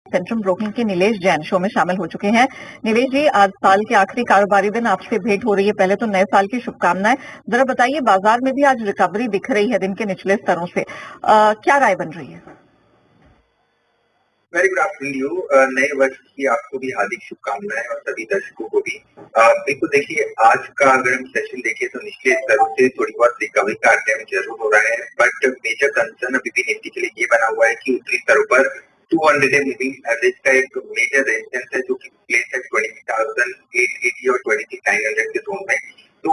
Centrum broking के Nilesh Jain show में शामिल हो चुके हैं। नीलेश जी, आज साल के आखिरी कारोबारी दिन आपसे भेंट हो रही है। पहले तो नए साल की शुभकामनाएं। जरा बताइए, बाजार में भी आज रिकवरी दिख रही है दिन के निचले स्तरों से, क्या राय बन रही है? Very good afternoon you. नए वर्ष की आपको भी हार्दिक शुभकामनाएं और सभी दर्शकों को भी। बिल्कुल देखिए, आज का अगर हम सेशन देखें तो निचले स्तरों से थोड़ी बहुत रिकवरी का अटेम्प्ट जरूर हो रहा है, बट मेजर कंसर्न अभी भी निफ्टी के लिए ये बना हुआ है कि उत्तरी स्तरों पर 200 डे मूविंग एवरेज का एक मेजर रेजिस्टेंस है जो कि प्लेस है 23,880 और 23,900 के जोन में। तो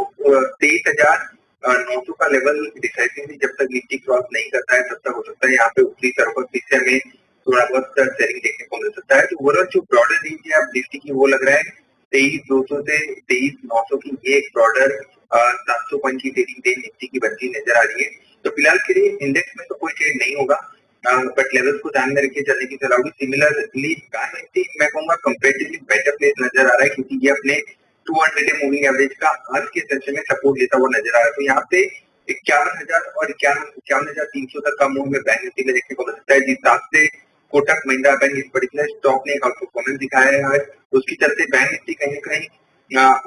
23,900 का लेवल डिसाइसिवली जब तक निफ्टी क्रॉस नहीं करता है तब तक हो सकता है यहाँ पे उत्तरी स्तरों पर फिर से हमें थोड़ा बहुत सेलिंग देखने को मिल सकता है। तो ओवरऑल जो ब्रॉडर रेंज है आप निफ्टी की वो लग रहा है 23,200 से 23,900 की एक ब्रॉडर 700 पॉइंट की ट्रेडिंग डे निफ्टी की बनती नजर आ रही है। तो फिलहाल के लिए इंडेक्स में तो कोई ट्रेड नहीं होगा, बट लेवल्स को ध्यान में रख के चलने की सलाह होगी। सिमिलरली बैंक निफ्टी मैं कहूंगा कंपेरेटिवली बेटर प्लेस नजर आ रहा है क्योंकि ये अपने 200 डे मूविंग एवरेज का आज के सेशन में सपोर्ट लेता हुआ नजर आ रहा है। तो यहाँ पे 51,000 और 51,300 तक का मूव में बैंक निफ्टी में देखने को मिल सकता है, जिस हिसाब से कोटक महिंद्रा बैंक इस पर्टिकुलर स्टॉक ने एक आउट परफॉर्मेंस दिखाया है आज, उसकी चलते बैंक निफ्टी कहीं ना कहीं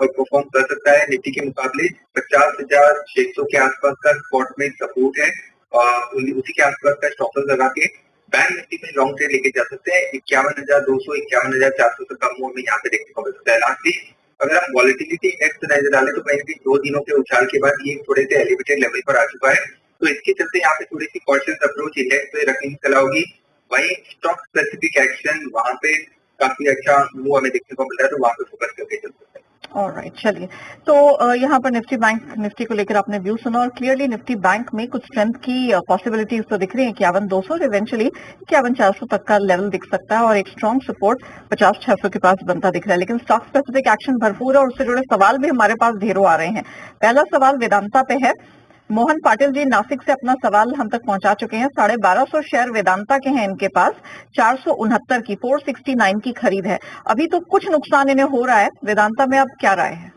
और परफॉर्म कर सकता है। निफ्टी के मुकाबले 50,600 के आसपास का स्पॉट में सपोर्ट है, उसी के आसपास का स्टॉप लॉस लगा के बैंक निफ्टी में लॉन्ग ट्रेड लेके जा सकते हैं। 51,200 51,400 तक का मूव में यहाँ पे देखने को मिल सकता है। लास्टली अगर हम वॉलिटिलिटी इंडेक्स नजर डालें तो कहीं भी 2 दिनों के उछाल के बाद ये थोड़े से एलिवेटेड लेवल पर आ चुका है, तो इसके चलते यहाँ पे थोड़ी सी कॉशियस अप्रोच इंडेक्स पे रखने की सलाह होगी। वही स्टॉक स्पेसिफिक एक्शन वहां पे काफी अच्छा मूव हमें देखने को मिल रहा है, तो वहां पे फोकस करके चल सकते हैं। ऑलराइट, चलिए। तो यहाँ पर निफ्टी बैंक निफ्टी को लेकर आपने व्यू सुना और क्लियरली निफ्टी बैंक में कुछ स्ट्रेंथ की पॉसिबिलिटीज तो दिख रही है। 51,200 और इवेंचुअली 51,400 तक का लेवल दिख सकता है और एक स्ट्रॉन्ग सपोर्ट 50,600 के पास बनता दिख रहा है। लेकिन स्टॉक स्पेसिफिक एक्शन भरपूर है और उससे जुड़े सवाल भी हमारे पास ढेरों आ रहे हैं। पहला सवाल वेदांता पे है। मोहन पाटिल जी नासिक से अपना सवाल हम तक पहुंचा चुके हैं। 1250 शेयर वेदांता के हैं इनके पास। 469 की 469 की खरीद है। अभी तो कुछ नुकसान इन्हें हो रहा है। वेदांता में अब क्या राय है?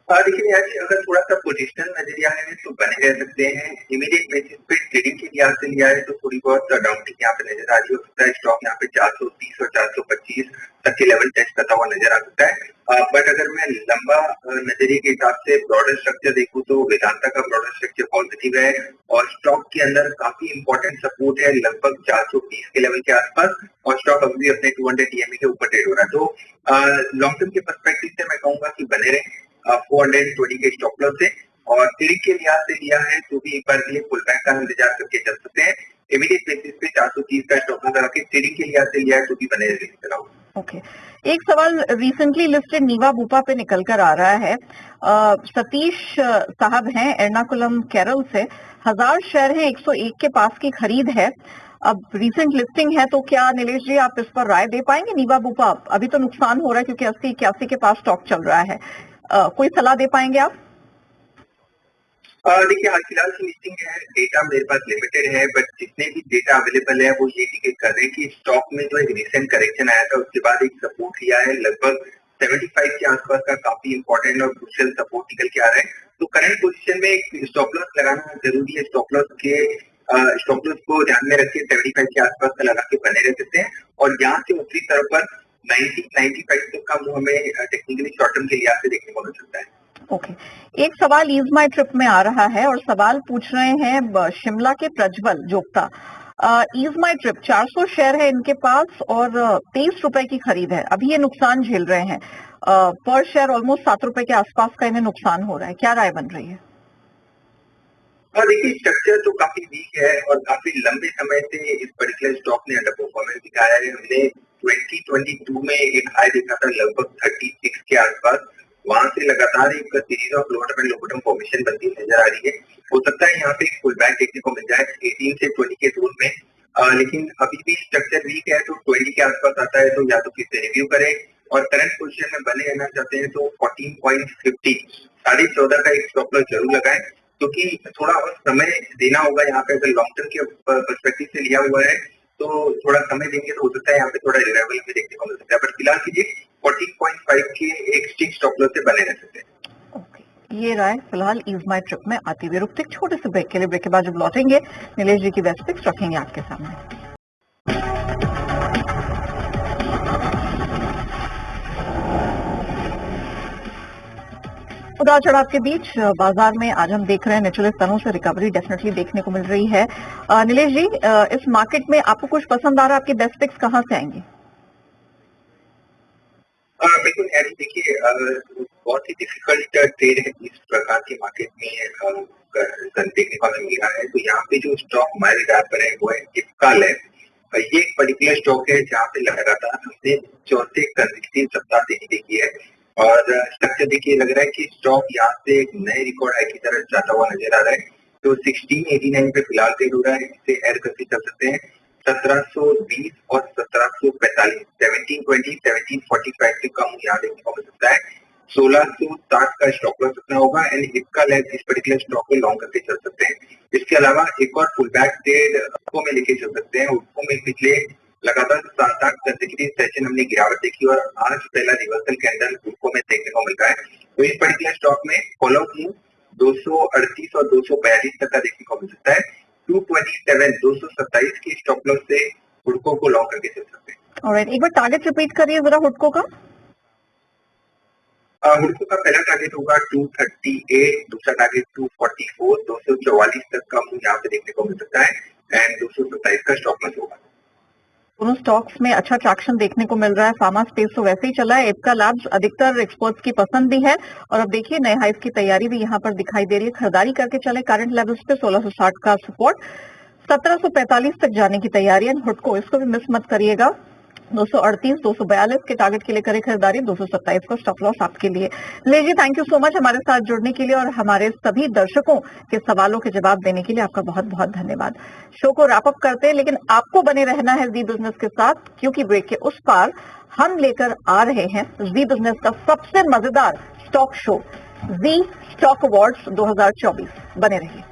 देखिए यार, अगर थोड़ा सा पोजिशनल नजरिया है तो बने रह सकते हैं। इमीडिएट बेसिस पे ट्रेडिंग के लिहाज से लिया है तो थोड़ी बहुत डाउनटिंग यहाँ पे नजर आ रही हो सकता है। स्टॉक यहाँ पे 430 और 425 तक के लेवल टेस्ट करता हुआ नजर आ सकता है। बट अगर मैं लंबा नजरिए के हिसाब से ब्रॉडर स्ट्रक्चर देखूं तो वेदांता का ब्रॉडर स्ट्रक्चर पॉजिटिव है और स्टॉक के अंदर काफी इंपॉर्टेंट सपोर्ट है लगभग 420 के लेवल के आसपास, और स्टॉक अभी अपने 200 टीएमई के ऊपर ट्रेड हो रहा है। तो लॉन्ग टर्म के पर्सपेक्टिव से मैं कहूंगा कि बने रहे 420 के स्टॉप लॉस से, और ट्रेडिंग के लिहाज से लिया है तो भी एक बार के लिए पुल बैक का इंतजार करके चल सकते हैं। इमीडिएट बेसिस पे 430 का स्टॉप लॉस लगा के ट्रेडिंग के लिहाज से लिया है तो भी बने रहे। ओके, एक सवाल रिसेंटली लिस्टेड नीवा बूपा पे निकल कर आ रहा है। सतीश साहब हैं एर्नाकुलम केरल से। 1000 शेयर है, 101 के पास की खरीद है। अब रिसेंट लिस्टिंग है तो क्या नीलेश जी आप इस पर राय दे पाएंगे? नीवा बूपा अभी तो नुकसान हो रहा है क्योंकि 80-81 के पास स्टॉक चल रहा है। कोई सलाह दे पाएंगे आप? देखिए, हाल फिलहाल की लिस्टिंग है, डेटा मेरे पास लिमिटेड है, बट जितने भी डेटा अवेलेबल है वो ये इंडिकेट कर रहे हैं कि स्टॉक में जो एक रिसेंट करेक्शन आया था उसके बाद एक सपोर्ट लिया है लगभग 75 के आसपास का, काफी इंपॉर्टेंट और क्रूशियल सपोर्ट निकल के आ रहा है। तो करंट पोजीशन में एक स्टॉप लॉस लगाना जरूरी है। स्टॉप लॉस को ध्यान में रखिए 75 के आसपास का लगा के बने रह सकते हैं, और यहाँ से उत्तरी तरफ पर 90-95 तक का वो हमें टेक्निकली शॉर्ट टर्म के लिहाज से देखने को मिल सकता है। ओके, एक सवाल ईज माई ट्रिप में आ रहा है और सवाल पूछ रहे हैं शिमला के प्रज्वल जोगता। ईज माई ट्रिप 400 शेयर है इनके पास और 23 रुपए की खरीद है। अभी ये नुकसान झेल रहे हैं। पर शेयर ऑलमोस्ट 7 रुपए के आसपास का इन्हें नुकसान हो रहा है। क्या राय बन रही है? देखिए, स्ट्रक्चर तो काफी वीक है और काफी लंबे समय से इस पर्टिकुलर स्टॉक ने अंडर परफॉर्मेंस दिखाया है। हमने 2022 में एक हाई देखा था लगभग 36 के आसपास, वहां से लगातार एक series of lower and lower formation बनती नजर आ रही है। हो सकता है यहाँ पे एक पुल बैक देखने को मिल जाए 18 से 20 के जोन में, लेकिन अभी भी स्ट्रक्चर वीक है तो 20 के आसपास आता है तो या तो फिर से रिव्यू करें, और करंट पोजीशन में बने रहना चाहते हैं तो 14.50 14.5 का एक स्टॉप लॉस जरूर लगाएं, क्योंकि थोड़ा और समय देना होगा यहाँ पे। अगर लॉन्ग टर्म के पर्सपेक्टिव से लिया हुआ है तो थोड़ा समय देंगे तो हो सकता है यहाँ पे थोड़ा रिवाइवल भी देखने को मिल सकता है, बट फिलहाल कीजिए 14.5 के एक स्टिक स्टॉप लॉस से बने रह सकते हैं। ये राय फिलहाल ईज माई ट्रिप में आती हुई। रुकते छोटे से ब्रेक के लिए। ब्रेक के बाद जब लौटेंगे नीलेश जी की बेस्ट पिक्स रखेंगे आपके सामने। उतार चढ़ाव के बीच बाजार में आज हम देख रहे हैं निचले स्तरों से रिकवरी डेफिनेटली देखने को मिल रही है। नीलेश जी, इस मार्केट में आपको कुछ पसंद आ रहा है? आपकी बेस्ट पिक्स कहां से आएंगी? बिल्कुल यानी देखिए, बहुत ही डिफिकल्ट ट्रेड है इस प्रकार की मार्केट में देखने को हमें मिला है। तो यहाँ पे जो स्टॉक हमारे रडार पर है वो है इफ्का लैब। ये एक पर्टिकुलर स्टॉक है जहाँ पे लगातार हमने चौथे कंसेक्यूटिव सप्ताह देखी देखी है और स्ट्रक्चर देखिए लग रहा है कि स्टॉक यहाँ से एक नए रिकॉर्ड हाई की तरफ जाता हुआ नजर आ रहा है। तो 1689 पे फिलहाल ट्रेड हो रहा है, इसे एड करके चल सकते हैं 1720 और 1745, 1720, 1745 से कम यहाँ देखने को मिल सकता है। 1660 का स्टॉक लॉस रखना होगा एंड इसका लेग इस पर्टिकुलर स्टॉक को लॉन्ग करके चल सकते हैं। इसके अलावा एक और फुल बैक ट्रेड उसको में लेके चल सकते हैं। उसको में पिछले लगातार 7-8 कंसेक्यूटिव सेशन हमने गिरावट देखी और आज पहला रिवर्सल कैंडल उसको में देखने को मिल रहा है। तो इस पर्टिकुलर स्टॉक में फॉलो की 238 और 242 तक का देखने को मिल सकता है। 227, 227 की स्टॉप लॉस से हुडको को लॉन्ग करके चल सकते हैं। ऑलराइट, एक बार टारगेट रिपीट करिए जरा हुडको का। हुडको का पहला टारगेट होगा 238, दूसरा टारगेट 244, 244 तक का मूव यहाँ पे देखने को मिल सकता है एंड 227 का स्टॉप लॉस होगा। दोनों स्टॉक्स में अच्छा ट्रैक्शन देखने को मिल रहा है। फार्मा स्पेस तो वैसे ही चला है। इफ्का लैब्स अधिकतर एक्सपर्ट्स की पसंद भी है और अब देखिए नए हाइस की तैयारी भी यहाँ पर दिखाई दे रही है। खरीदारी करके चले करंट लेवल्स पे 1660 का सपोर्ट, 1745 तक जाने की तैयारी है। हुडको इसको भी मिस मत करिएगा। 238, 242 के टारगेट के लिए करें खरीदारी, 227 का स्टॉप लॉस आपके लिए। लीजिए, थैंक यू सो मच हमारे साथ जुड़ने के लिए और हमारे सभी दर्शकों के सवालों के जवाब देने के लिए आपका बहुत बहुत धन्यवाद। शो को रैप अप करते हैं, लेकिन आपको बने रहना है जी बिजनेस के साथ, क्योंकि ब्रेक के उस पार हम लेकर आ रहे हैं जी बिजनेस का सबसे मजेदार स्टॉक शो, जी स्टॉक अवार्ड्स 2024। बने रहिए।